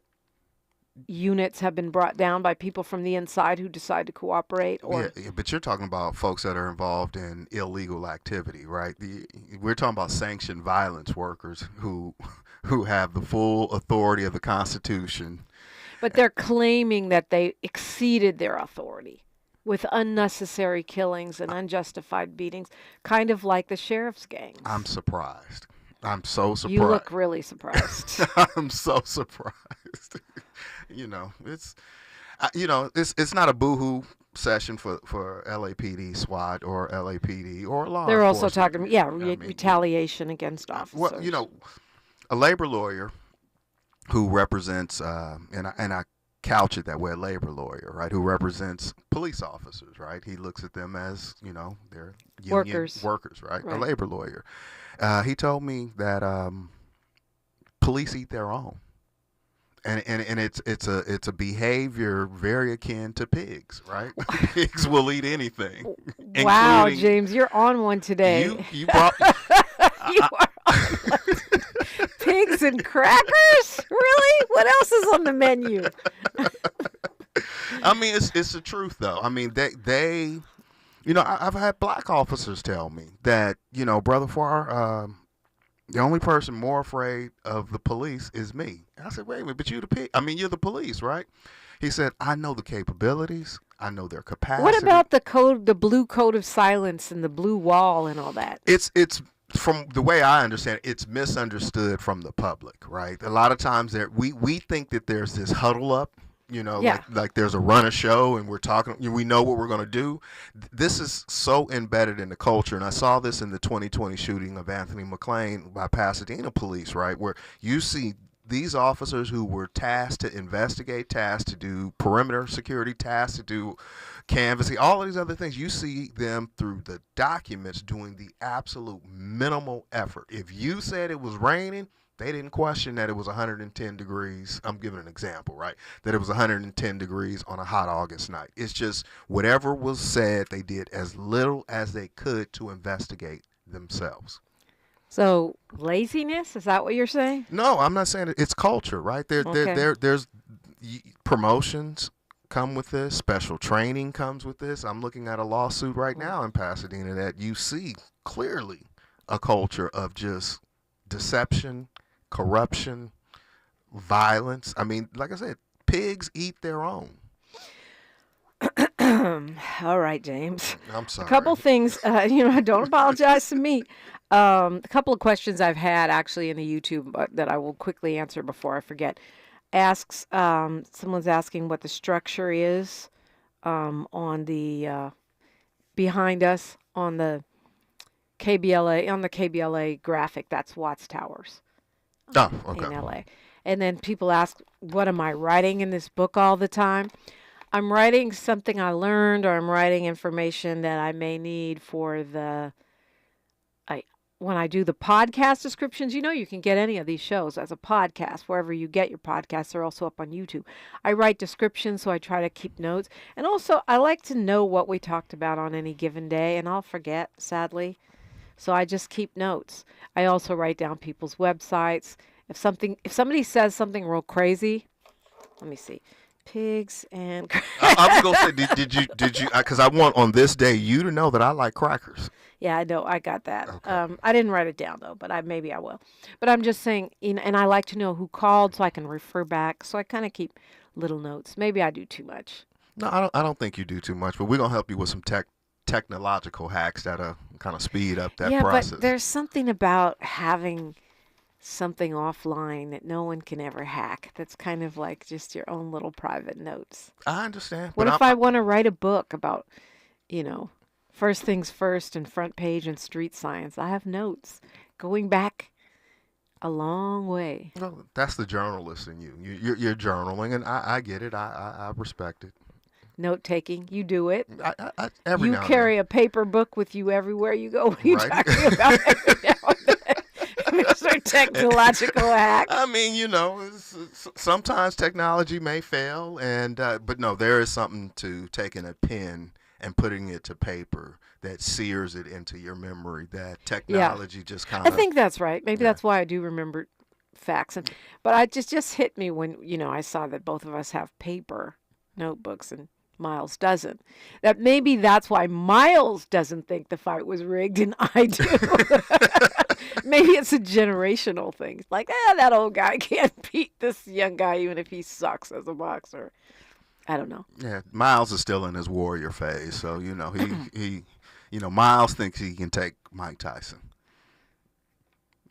units have been brought down by people from the inside who decide to cooperate? Or yeah, but you're talking about folks that are involved in illegal activity, right? We're talking about sanctioned violence workers who have the full authority of the Constitution. But they're claiming that they exceeded their authority with unnecessary killings and unjustified beatings, kind of like the sheriff's gangs. I'm surprised. I'm so surprised. You look really surprised. I'm so surprised. It's not a boohoo session for LAPD, SWAT, or LAPD or law They're also enforcement. talking, retaliation against officers. Well, a labor lawyer who represents, and I couch it that way, a labor lawyer, right, who represents police officers, right? He looks at them as, they're union workers, right? A labor lawyer. He told me that police eat their own, and it's a behavior very akin to pigs, right? Pigs will eat anything. Wow, James, you're on one today. You brought. You are on one. Pigs and crackers? Really? What else is on the menu? I mean, it's the truth, though. I mean, they I've had black officers tell me that, Brother Farr, the only person more afraid of the police is me. And I said, wait a minute, but you're the police, right? He said, I know the capabilities. I know their capacity. What about the blue code of silence and the blue wall and all that? It's from the way I understand it, it's misunderstood from the public, right? A lot of times we think that there's this huddle up, like there's a run a show and we're talking, we know what we're going to do. This is so embedded in the culture. And I saw this in the 2020 shooting of Anthony McClain by Pasadena police, right? Where you see these officers who were tasked to investigate, tasked to do perimeter security, tasked to do canvassing, all of these other things. You see them through the documents doing the absolute minimal effort. If you said it was raining, they didn't question that it was 110 degrees. I'm giving an example, right? That it was 110 degrees on a hot August night. It's just whatever was said, they did as little as they could to investigate themselves. So laziness, is that what you're saying? No, I'm not saying it. It's culture, right? There's promotions come with this. Special training comes with this. I'm looking at a lawsuit right now in Pasadena that you see clearly a culture of just deception, corruption, violence. I mean, like I said, pigs eat their own. All right, James. I'm sorry. A couple things, don't apologize to me. A couple of questions I've had actually in the YouTube that I will quickly answer before I forget. Someone's asking what the structure is on the behind us on the KBLA graphic. That's Watts Towers in LA. And then people ask, what am I writing in this book all the time? I'm writing something I learned, or I'm writing information that I may need for when I do the podcast descriptions. You can get any of these shows as a podcast, wherever you get your podcasts. They're also up on YouTube. I write descriptions, so I try to keep notes. And also, I like to know what we talked about on any given day, and I'll forget, sadly. So I just keep notes. I also write down people's websites. If somebody says something real crazy, let me see. Pigs and I was gonna say, did you? Because I want on this day you to know that I like crackers. Yeah, I know. I got that. Okay. I didn't write it down though, but maybe I will. But I'm just saying, and I like to know who called so I can refer back. So I kind of keep little notes. Maybe I do too much. No, I don't think you do too much. But we're gonna help you with some technological hacks that'll kind of speed up that process. Yeah, but there's something about having something offline that no one can ever hack. That's kind of like just your own little private notes. I understand. What if I want to write a book about, first things first and front page and street science? I have notes going back a long way. Well, that's the journalist in you. You're journaling, and I get it. I respect it. Note taking, you do it. Every you now and carry then. a paper book with you everywhere you go. What are you Right. talking about every now and then? Mr. Technological hack. I mean, sometimes technology may fail, but no, there is something to taking a pen and putting it to paper that sears it into your memory. That technology just kind of. I think that's right. Maybe that's why I do remember facts, but it just hit me when I saw that both of us have paper notebooks and Miles doesn't. That maybe that's why Miles doesn't think the fight was rigged and I do. Maybe it's a generational thing. It's like, that old guy can't beat this young guy even if he sucks as a boxer. I don't know. Yeah, Miles is still in his warrior phase, so he Miles thinks he can take Mike Tyson.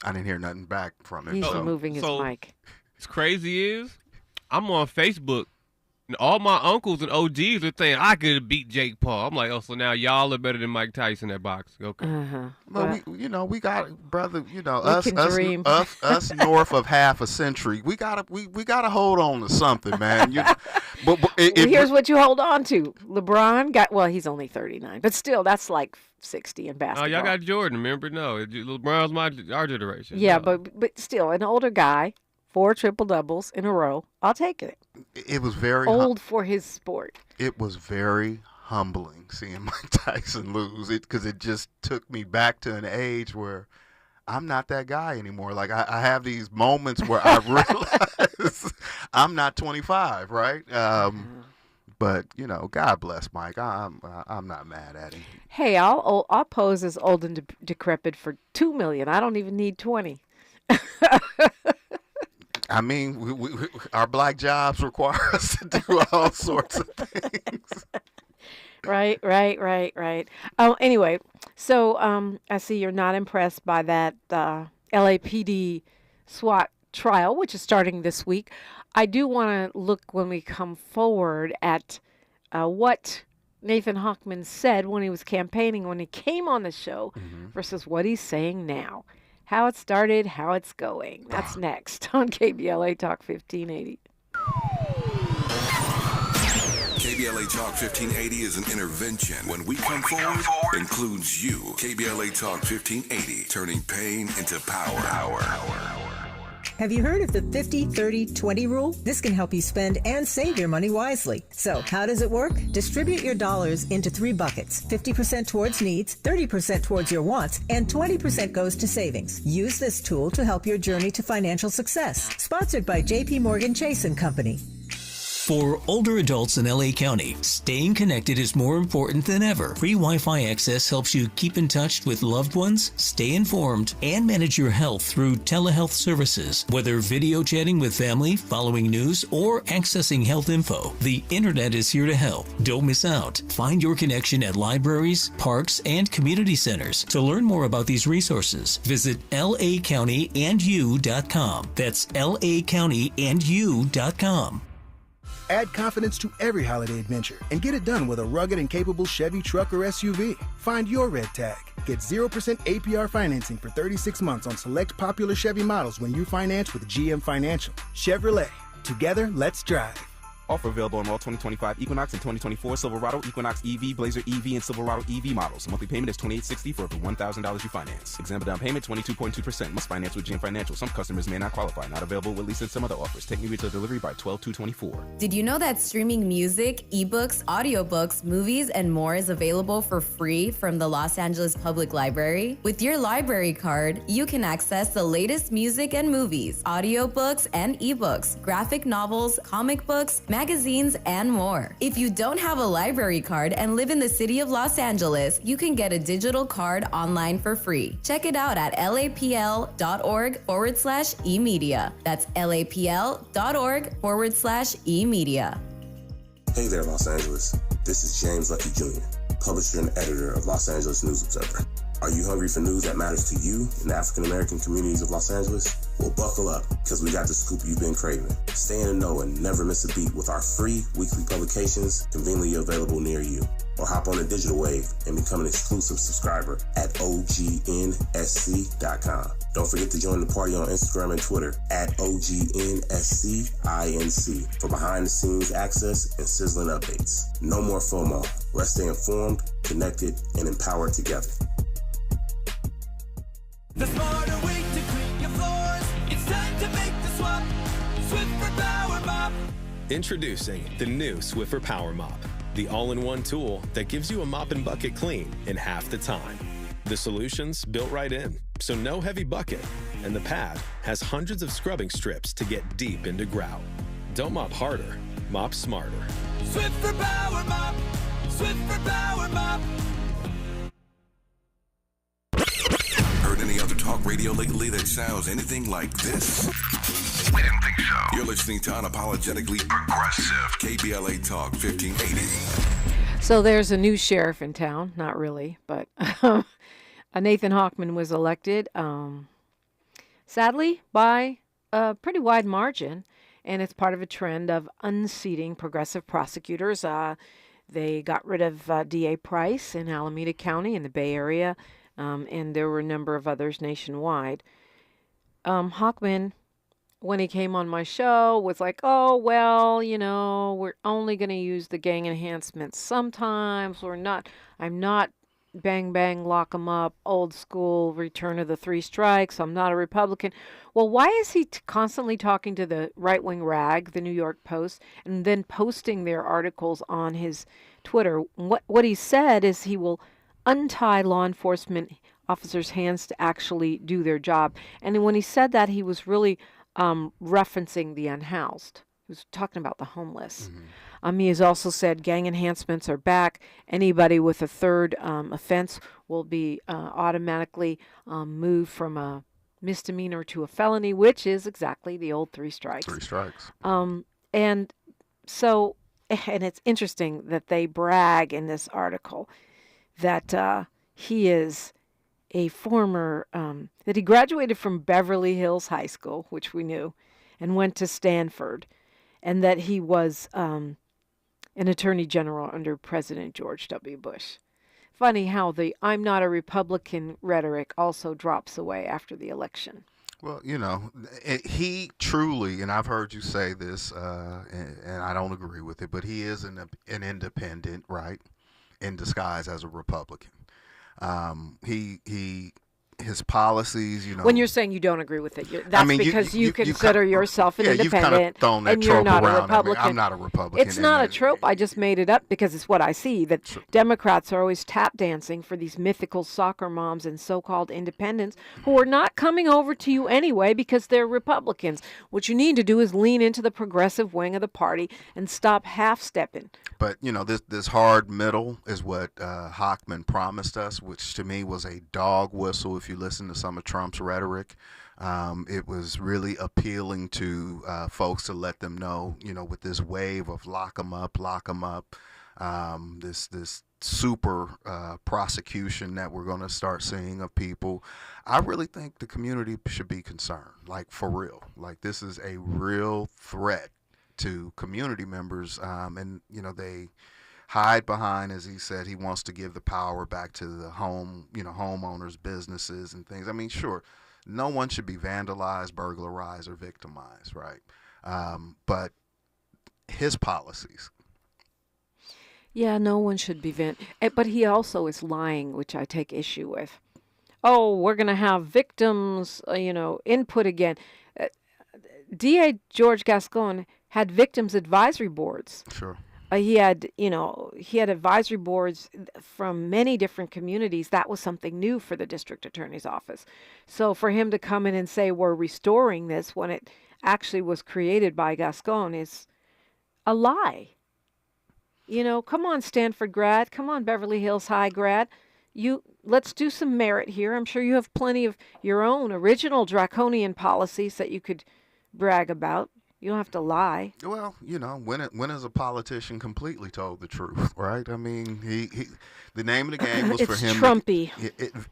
I didn't hear nothing back from him. He's removing his mic. What's crazy is I'm on Facebook. And all my uncles and OGs are saying I could beat Jake Paul. I'm like, so now y'all are better than Mike Tyson at boxing. Okay. Well, we got, brother. dream. Us north of half a century. We gotta hold on to something, man. Here's what you hold on to. LeBron he's only 39, but still, that's like 60 in basketball. Oh, y'all got Jordan. Remember? No, LeBron's our generation. Yeah, no. but still, an older guy. 4 triple doubles in a row. I'll take it. It was very old for his sport. It was very humbling seeing Mike Tyson lose because it just took me back to an age where I'm not that guy anymore. Like I have these moments where I realize I'm not 25, right? But God bless Mike. I'm not mad at him. Hey, I'll pose as old and decrepit for $2 million. I don't even need 20. I mean, our black jobs require us to do all sorts of things. Right. Oh, anyway, so I see you're not impressed by that LAPD SWAT trial, which is starting this week. I do want to look when we come forward at what Nathan Hochman said when he was campaigning, when he came on the show, versus what he's saying now. How it started, how it's going. That's next on KBLA Talk 1580. KBLA Talk 1580 is an intervention. When we come forward, includes you. KBLA Talk 1580, turning pain into power. Have you heard of the 50-30-20 rule? This can help you spend and save your money wisely. So, how does it work? Distribute your dollars into 3 buckets. 50% towards needs, 30% towards your wants, and 20% goes to savings. Use this tool to help your journey to financial success. Sponsored by J.P. Morgan Chase & Company. For older adults in LA County, staying connected is more important than ever. Free Wi-Fi access helps you keep in touch with loved ones, stay informed, and manage your health through telehealth services. Whether video chatting with family, following news, or accessing health info, the internet is here to help. Don't miss out. Find your connection at libraries, parks, and community centers. To learn more about these resources, visit lacountyandU.com. That's lacountyandU.com. Add confidence to every holiday adventure and get it done with a rugged and capable Chevy truck or SUV. Find your red tag Get 0% APR financing for 36 months on select popular Chevy models when you finance with GM Financial. Chevrolet. Together, let's drive. Offer available on all 2025 Equinox and 2024 Silverado, Equinox EV, Blazer EV, and Silverado EV models. Monthly payment is $2,860 for every $1,000 you finance. Example down payment 22.2%. Must finance with GM Financial. Some customers may not qualify. Not available with lease and some other offers. Take new retail delivery by 12/2/24. Did you know that streaming music, ebooks, audiobooks, movies, and more is available for free from the Los Angeles Public Library? With your library card, you can access the latest music and movies, audiobooks and ebooks, graphic novels, comic books, magazines, and more. If you don't have a library card and live in the city of Los Angeles, you can get a digital card online for free. Check it out at lapl.org/emedia. That's lapl.org/emedia. Hey there, Los Angeles. This is James Lucky Jr., publisher and editor of Los Angeles News Observer. Are you hungry for news that matters to you in the African-American communities of Los Angeles? Well, buckle up, because we got the scoop you've been craving. Stay in the know and never miss a beat with our free weekly publications conveniently available near you. Or hop on the digital wave and become an exclusive subscriber at OGNSC.com. Don't forget to join the party on Instagram and Twitter at OGNSCINC for behind-the-scenes access and sizzling updates. No more FOMO. Let's stay informed, connected, and empowered together. The smarter way to clean your floors. It's time to make the swap. Swiffer Power Mop. Introducing the new Swiffer Power Mop, the all-in-one tool that gives you a mop and bucket clean in half the time. The solution's built right in, so no heavy bucket, and the pad has hundreds of scrubbing strips to get deep into grout. Don't mop harder, mop smarter. Swiffer Power Mop. Swiffer Power Mop. Heard any other talk radio lately that sounds anything like this? We didn't think so. You're listening to Unapologetically Progressive, KBLA Talk 1580. So there's a new sheriff in town. Not really, but Nathan Hochman was elected, sadly, by a pretty wide margin, and it's part of a trend of unseating progressive prosecutors. They got rid of D.A. Price in Alameda County in the Bay Area, and there were a number of others nationwide. Hochman, when he came on my show, was like, oh, well, you know, we're only going to use the gang enhancements sometimes. I'm not bang, bang, lock 'em up, old school, return of the three strikes. I'm not a Republican. Well, why is he constantly talking to the right-wing rag, the New York Post, and then posting their articles on his Twitter? What he said is he will untie law enforcement officers' hands to actually do their job. And when he said that, he was really referencing the unhoused. He was talking about the homeless. He has also said gang enhancements are back. Anybody with a third offense will be automatically moved from a misdemeanor to a felony, which is exactly the old three strikes. Three strikes. And so, and it's interesting that they brag in this article that he is a former, that he graduated from Beverly Hills High School, which we knew, and went to Stanford, and that he was an attorney general under President George W. Bush. Funny how the I'm not a Republican rhetoric also drops away after the election. Well, you know, he truly, and I've heard you say this, and I don't agree with it, but he is an independent, right, in disguise as a Republican. His policies, you know. When you're saying you don't agree with it, that's because you consider yourself an independent and you're not a Republican. I'm not a Republican. It's not a trope. I just made it up because it's what I see, that Democrats are always tap dancing for these mythical soccer moms and so-called independents who are not coming over to you anyway because they're Republicans. What you need to do is lean into the progressive wing of the party and stop half-stepping. But, you know, this hard middle is what Hochman promised us, which to me was a dog whistle. If you listen to some of Trump's rhetoric, it was really appealing to folks to let them know, you know, with this wave of lock 'em up, this super prosecution that we're going to start seeing of people. I really think the community should be concerned, like for real. Like this is a real threat to community members, and you know hide behind, as he said, he wants to give the power back to the homeowners, businesses, and things. I mean, sure, no one should be vandalized, burglarized, or victimized, right? But his policies. Yeah, no one should be but he also is lying, which I take issue with. Oh, we're going to have victims, input again. DA George Gascon had victims advisory boards. Sure. He had advisory boards from many different communities. That was something new for the district attorney's office. So for him to come in and say we're restoring this when it actually was created by Gascon is a lie. Come on, Stanford grad. Come on, Beverly Hills High grad. Let's do some merit here. I'm sure you have plenty of your own original draconian policies that you could brag about. You don't have to lie. Well, when has a politician completely told the truth, right? I mean, the name of the game was for him. It's Trumpy.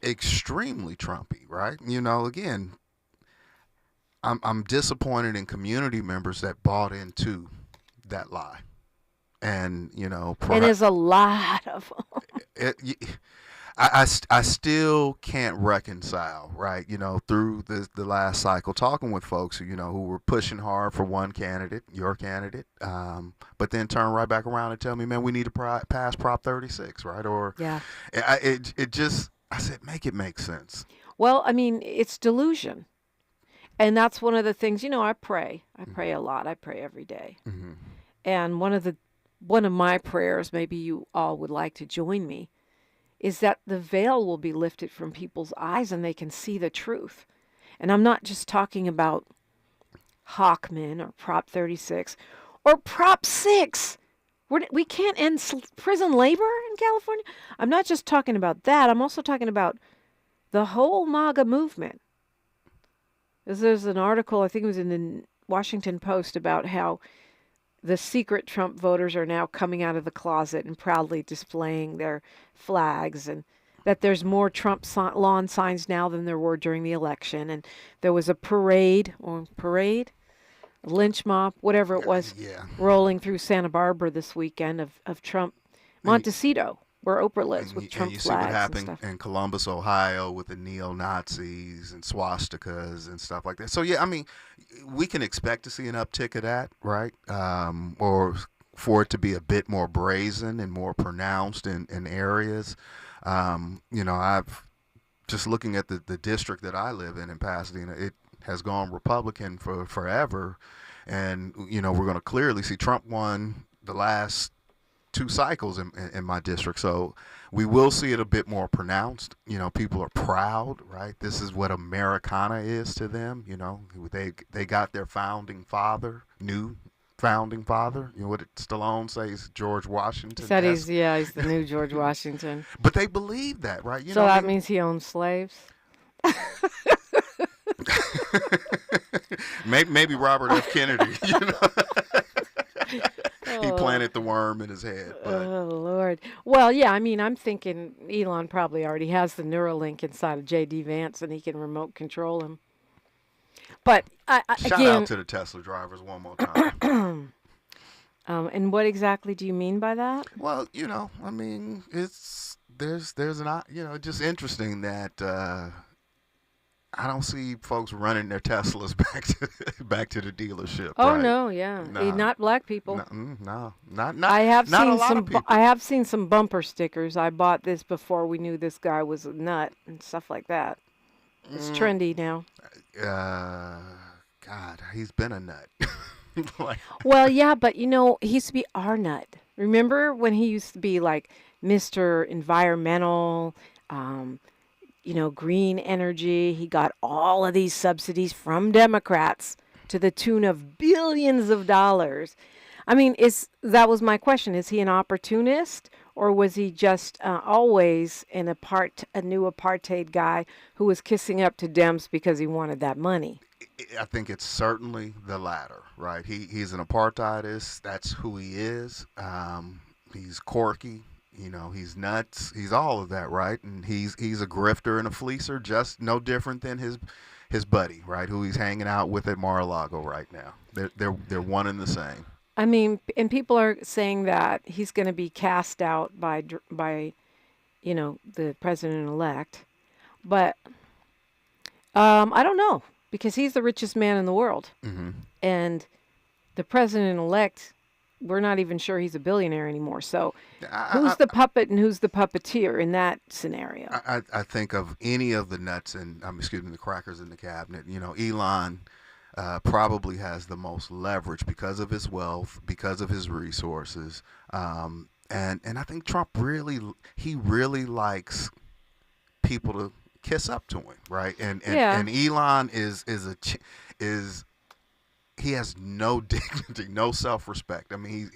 Extremely Trumpy, right? Again, I'm disappointed in community members that bought into that lie. And, and there's a lot of them. I still can't reconcile, right? Through the last cycle, talking with folks, who were pushing hard for one candidate, your candidate, but then turn right back around and tell me, man, we need to pass Prop 36, right? Or yeah, I said, make it make sense. Well, I mean, it's delusion, and that's one of the things. I pray. I pray a lot. I pray every day, and one of my prayers, maybe you all would like to join me, is that the veil will be lifted from people's eyes and they can see the truth. And I'm not just talking about Hochman or Prop 36 or Prop 6. We can't end prison labor in California. I'm not just talking about that. I'm also talking about the whole MAGA movement. There's an article, I think it was in the Washington Post, about how the secret Trump voters are now coming out of the closet and proudly displaying their flags, and that there's more Trump lawn signs now than there were during the election. And there was a lynch mob, whatever it was, rolling through Santa Barbara this weekend of Trump, Montecito, where Oprah lives, with Trump and you flags see what happened and stuff. in Columbus, Ohio, with the neo-Nazis and swastikas and stuff like that. So, yeah, I mean, we can expect to see an uptick of that, right? Or for it to be a bit more brazen and more pronounced in areas. I've just looking at the district that I live in Pasadena, it has gone Republican for forever. And, we're going to clearly see Trump won the last 2 cycles in my district, so we will see it a bit more pronounced. People are proud, right? This is what Americana is to them. They got their new founding father. What did Stallone say? He's George Washington. He said he's the new George Washington. But they believe that, right? So that means he owns slaves. Maybe Robert F. Kennedy. He planted the worm in his head. But. Oh, Lord. Well, yeah, I mean, I'm thinking Elon probably already has the Neuralink inside of J.D. Vance, and he can remote control him. But, Shout out to the Tesla drivers one more time. And what exactly do you mean by that? Well, I mean, there's just interesting that I don't see folks running their Teslas back to the dealership. Oh, right? No, yeah, not black people. No, not. I have not seen a lot of people. I have seen some bumper stickers. I bought this before we knew this guy was a nut and stuff like that. It's trendy now. God, he's been a nut. Well, yeah, but he used to be our nut. Remember when he used to be like Mr. Environmental? Green energy. He got all of these subsidies from Democrats to the tune of billions of dollars. I mean, that was my question. Is he an opportunist, or was he just always a new apartheid guy who was kissing up to Dems because he wanted that money? I think it's certainly the latter, right? He's an apartheidist. That's who he is. He's quirky. He's nuts. He's all of that, right? And he's a grifter and a fleecer, just no different than his buddy, right? Who he's hanging out with at Mar-a-Lago right now. They're one and the same. I mean, and people are saying that he's going to be cast out by the president-elect. But I don't know, because he's the richest man in the world. Mm-hmm. And the president-elect, we're not even sure he's a billionaire anymore. So who's the puppet and who's the puppeteer in that scenario? I think of any of the nuts and, the crackers in the cabinet. Elon probably has the most leverage because of his wealth, because of his resources. And I think Trump really likes people to kiss up to him, right? And Elon is he has no dignity, no self-respect. I mean,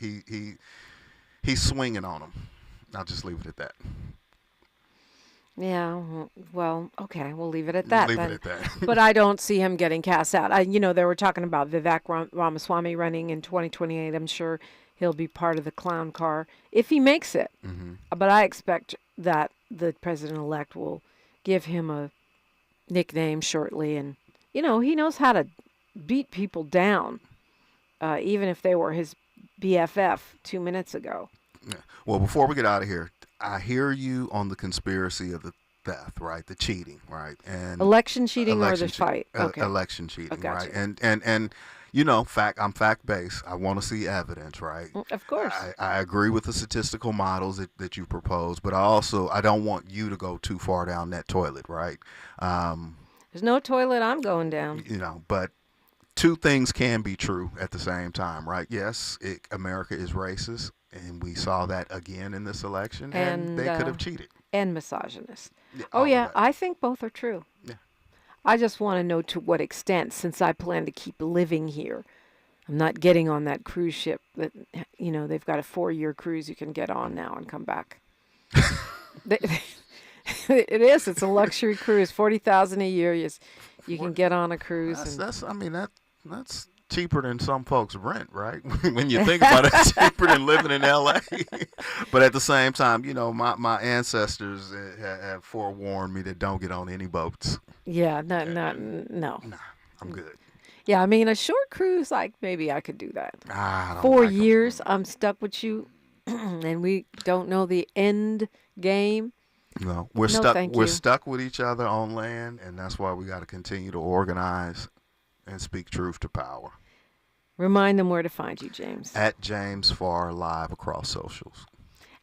he's swinging on him. I'll just leave it at that. Yeah, well, okay, we'll leave it at that. Leave it at that. But I don't see him getting cast out. They were talking about Vivek Ramaswamy running in 2028. I'm sure he'll be part of the clown car if he makes it. Mm-hmm. But I expect that the president-elect will give him a nickname shortly. And, he knows how to beat people down, even if they were his BFF 2 minutes ago. Yeah. Well, before we get out of here, I hear you on the conspiracy of the theft, right? The cheating, right? And election cheating or the fight? Okay. Election cheating, right? And I'm fact-based. I want to see evidence, right? Of course. I agree with the statistical models that you propose, but I don't want you to go too far down that toilet, right? There's no toilet I'm going down. But two things can be true at the same time, right? Yes, America is racist, and we saw that again in this election, and they could have cheated. And misogynist. Yeah, I think both are true. Yeah. I just want to know to what extent, since I plan to keep living here. I'm not getting on that cruise ship that, they've got a 4-year cruise you can get on now and come back. It's a luxury cruise, $40,000 a year. You can get on a cruise. That's cheaper than some folks' rent, right? When you think about it, it's cheaper than living in LA. But at the same time, my ancestors have forewarned me that don't get on any boats. Yeah, no. Nah, I'm good. Yeah, a short cruise, maybe I could do that. 4 years, I'm stuck with you, and we don't know the end game. No, we're stuck with each other on land, and that's why we got to continue to organize and speak truth to power. Remind them where to find you, James. At James Farr Live across socials.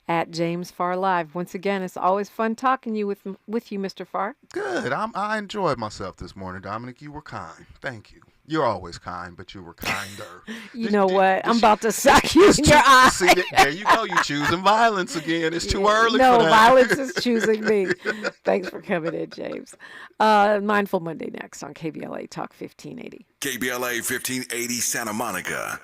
At James Farr Live. Once again, it's always fun talking with you, Mr. Farr. Good. I enjoyed myself this morning, Dominic. You were kind. Thank you. You're always kind, but you were kinder. I'm about to suck you in your eye. See, there you go. You're choosing violence again. It's too early for that. No, violence is choosing me. Thanks for coming in, James. Mindful Monday next on KBLA Talk 1580. KBLA 1580 Santa Monica.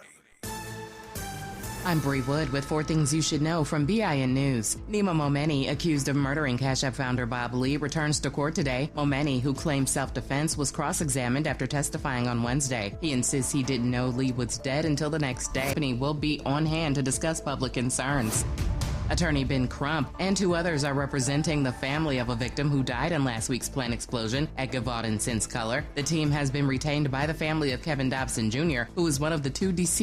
I'm Bree Wood with 4 things you should know from BIN News. Nima Momeni, accused of murdering Cash App founder Bob Lee, returns to court today. Momeni, who claimed self-defense, was cross-examined after testifying on Wednesday. He insists he didn't know Lee was dead until the next day. The company will be on hand to discuss public concerns. Attorney Ben Crump and 2 others are representing the family of a victim who died in last week's plane explosion at Gavotte and Sense Color. The team has been retained by the family of Kevin Dobson Jr., who was one of the 2 deceased